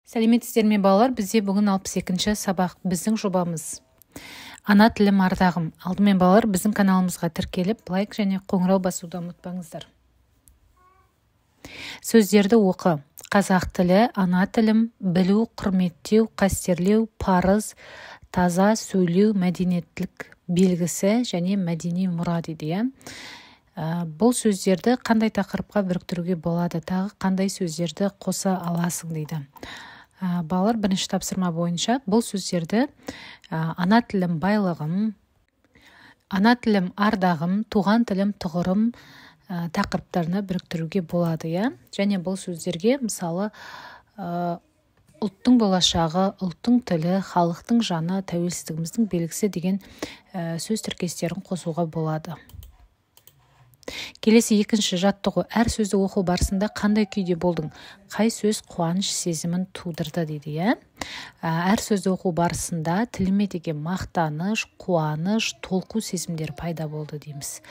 Сәлеметсіздер ме балалар? Бізде бүгін 62-ші сабақ. Біздің жобамыз ана тілім ардағым. Алдымен балалар біздің каналымызға тіркеліп, лайк және қоңырау басуды ұмытпаңыздар. Сөздерді оқы. Қазақ тілі, ана тілім, білу, құрметтеу, қастерлеу, парыз, таза сөйлеу, мәдениеттілік белгісі және мәдени мұра дейді. Бұл сөздерді қандай тақырыпқа біріктіруге болады, тағы қандай сөздерді қоса аласың дейді. Балалар бірінші тапсырма бойынша бұл сөздерді ана тілім байлығым, ана тілім ардағым, туған тілім тұғырым тақырыптарына біріктіруге болады. Және бұл сөздерге мысалы ұлттың болашағы, ұлттың тілі, халықтың жаны, тәуелсіздігіміздің белгісі деген сөз тіркестерін қосуға болады. Келесі екінші жаттығу. Әр сөзді оқу барысында қандай күйде болдың? Қай сөз қуаныш сезімін тудырды дейді. Әр сөзді оқу барысында тіліме деген мақтаныш, қуаныш, толқу сезімдер пайда болды дейміз.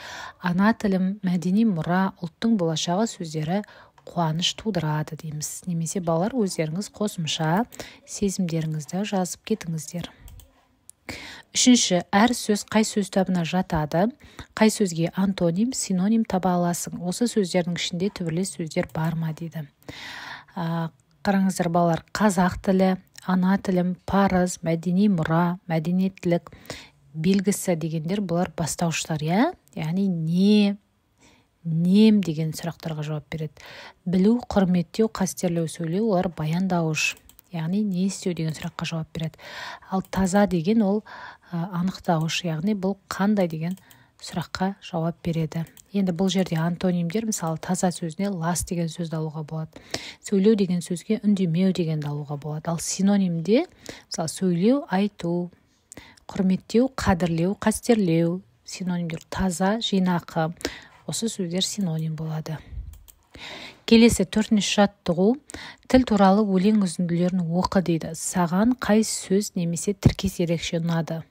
Ана тілім, мәдени мұра, ұлттың болашағы сөздері қуаныш тудырады дейміз. Немесе балалар өздеріңіз қосымша сезімдеріңізді жазып кетіңіздер. Үшінші, әр сөз қай сөз табына жатады? Қай сөзге антоним, синоним таба аласың? Осы сөздердің ішінде түбірлес сөздер бар ма дейді. Қараңыздар балалар, қазақ тілі, ана тілім, парыз, мәдени мұра, мәдениеттілік белгісі дегендер бұлар бастауыштар, яғни нем деген сұрақтарға жауап береді. Білу, құрметтеу, қастерлеу, сөйлеу, олар баяндауыш. Яғни не істеу деген сұраққа жауап береді. Ал таза деген ол анықтауыш, яғни бұл қандай деген сұраққа жауап береді. Енді бұл жерде антонимдер, мысалы таза сөзіне лас деген сөзді алуға болады. Сөйлеу деген сөзге үндемеу дегенді алуға болады. Ал синонимде мысалы сөйлеу, айту, құрметтеу, қадірлеу, қастерлеу синонимдер. Таза, жинақы, осы сөздер синоним болады. Келесі төртінші жаттығу. Тіл туралы өлең үзінділерін оқы дейді. Саған қай сөз немесе тіркес ерекше ұнады?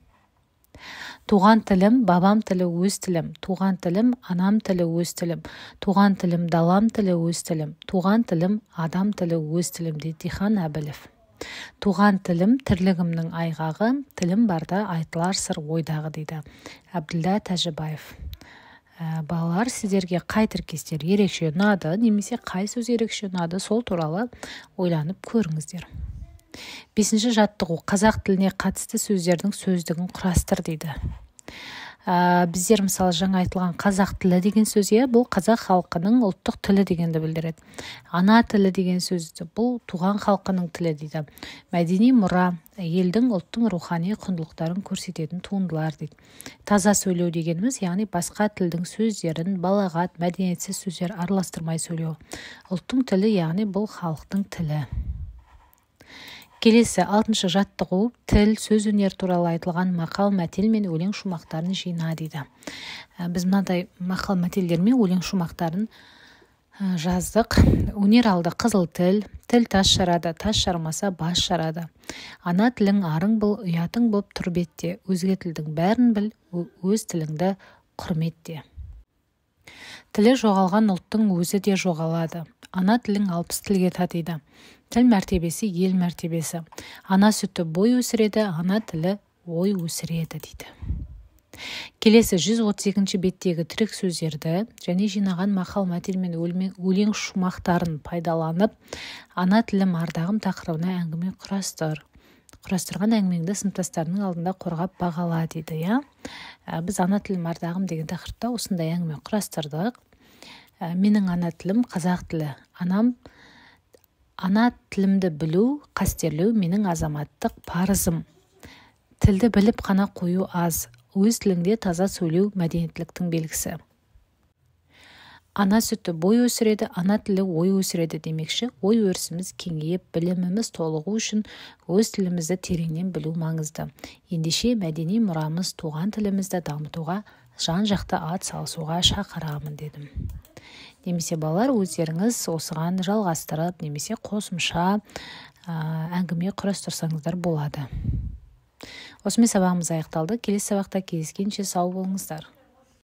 Туған тілім, бабам тілі, өз тілім. Туған тілім, анам тілі, өз тілім. Туған тілім, далам тілі, өз тілім. Туған тілім, адам тілі, өз тілім дейді Дихан Әбілев. Туған тілім, тірлігімнің айғағы, тілім барда айтылар сыр ойдағы дейді Әбділда Тәжібаев. Балалар, сіздерге қай тіркестер ерекше ұнады, немесе қай сөз ерекше ұнады, сол туралы ойланып көріңіздер. Бесінші жаттығу. Қазақ тіліне қатысты сөздердің сөздігін құрастыр дейді. Біздер мысалы жаңа айтылған қазақ тілі деген сөзге бұл қазақ халқының ұлттық тілі дегенді білдіреді. Ана тілі деген сөзді бұл туған халқының тілі дейді. Мәдени мұра, елдің ұлттың рухани құндылықтарын көрсететін туындылар дейді. Таза сөйлеу дегеніміз, яғни басқа тілдің сөздерін, балағат, мәдениетсіз сөздер араластырмай сөйлеу. Ұлттың тілі, яғни бұл халықтың тілі. Келесі алтыншы жаттығу. Тіл, сөз өнер туралы айтылған мақал, мәтел мен өлең шумақтарын жина дейді. Біз мынадай мақал, мәтелдер мен өлең шумақтарын жаздық. Өнер алды қызыл тіл тас жарады, тас жармаса бас жарады. Ана тілің арың бұл, ұятың боп тұр бетте. Өзге тілдің бәрін біл, өз тіліңді құрметте. Тілі жоғалған ұлттың өзі де жоғалады. Ана тілің 60 тілге татиды. Тіл мәртебесі ел мәртебесі. Ана сүті бой өсіреді, ана тілі ой өсіреді дейді. Келесі 132-ші беттегі тірек сөздерді және жинаған мақал, мәтел мен өлең шумақтарын пайдаланып, ана тілім ардағым тақырыбына әңгіме құрастыр. Құрастырған әңгімеңді сыныптастарының алдында қорғап бағала дейді. Біз ана тілім ардағым деген тақырыпта осындай әңгіме құрастырдық. Менің ана тілім қазақ тілі. Ана тілімді білу, қастерлеу менің азаматтық парызым. Тілді біліп қана қою аз. Өз тіліңде таза сөйлеу мәдениеттіліктің белгісі. Ана сүті бой өсіреді, ана тілі ой өсіреді демекші. Ой өрісіміз кеңейіп, біліміміз толығу үшін өз тілімізді тереңнен білу маңызды. Ендеше мәдени мұрамыз, туған тілімізді дамытуға жан-жақты ат салысуға шақырамын дедім. Немесе балалар өздеріңіз осыған жалғастырып, немесе қосымша әңгіме құрастырсаңыздар болады. Осымен сабағымыз аяқталды. Келесі сабақта кездескенше сау болыңыздар.